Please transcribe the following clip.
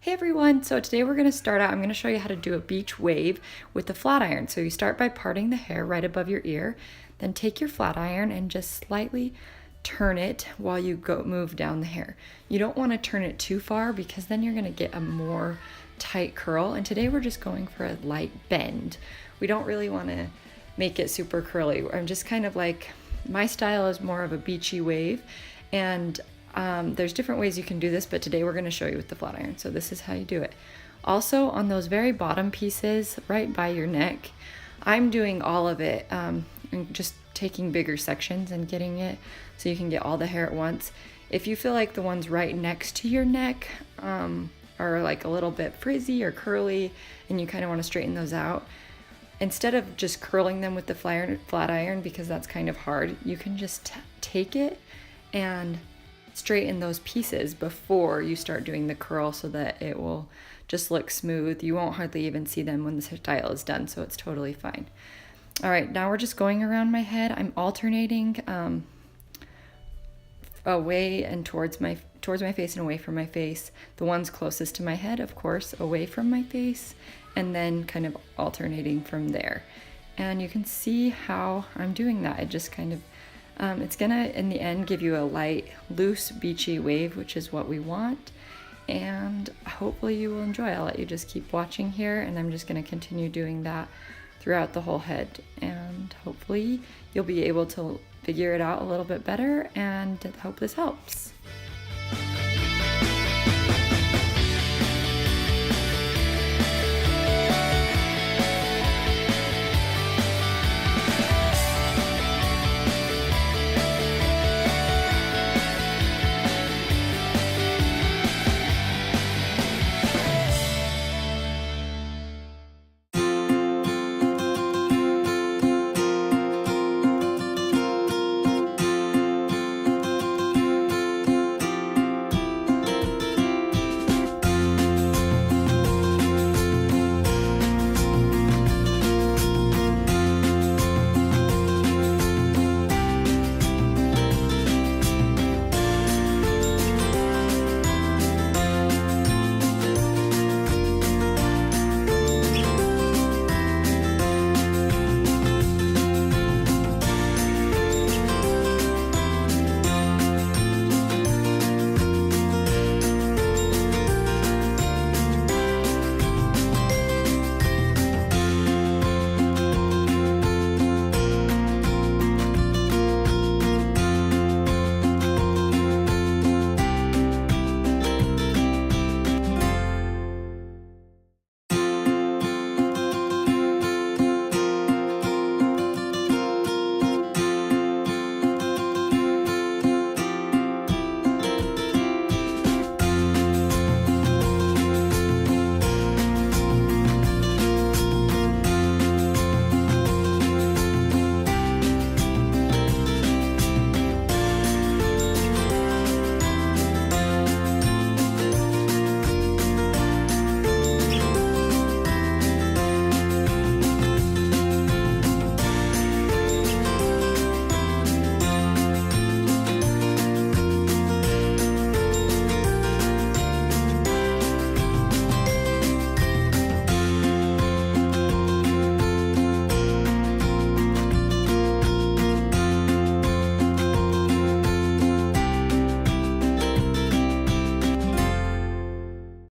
Hey everyone, so today we're going to start out, I'm going to show you how to do a beach wave with the flat iron. So you start by parting the hair right above your ear, then take your flat iron and just slightly turn it while you move down the hair. You don't want to turn it too far because then you're going to get a more tight curl, and today we're just going for a light bend. We don't really want to make it super curly. I'm just kind of like, my style is more of a beachy wave, and there's different ways you can do this, but today we're going to show you with the flat iron. So this is how you do it. Also, on those very bottom pieces right by your neck, I'm doing all of it and just taking bigger sections and getting it so you can get all the hair at once. If you feel like the ones right next to your neck are like a little bit frizzy or curly and you kind of want to straighten those out, instead of just curling them with the flat iron, because that's kind of hard, you can just take it and straighten those pieces before you start doing the curl so that it will just look smooth. You won't hardly even see them when the style is done, so it's totally fine. All right, now we're just going around my head. I'm alternating away and towards my face and away from my face. The ones closest to my head, of course, away from my face, and then kind of alternating from there. And you can see how I'm doing that. It just kind of it's gonna, in the end, give you a light, loose, beachy wave, which is what we want. And hopefully you will enjoy. I'll let you just keep watching here, and I'm just gonna continue doing that throughout the whole head. And hopefully you'll be able to figure it out a little bit better, and hope this helps.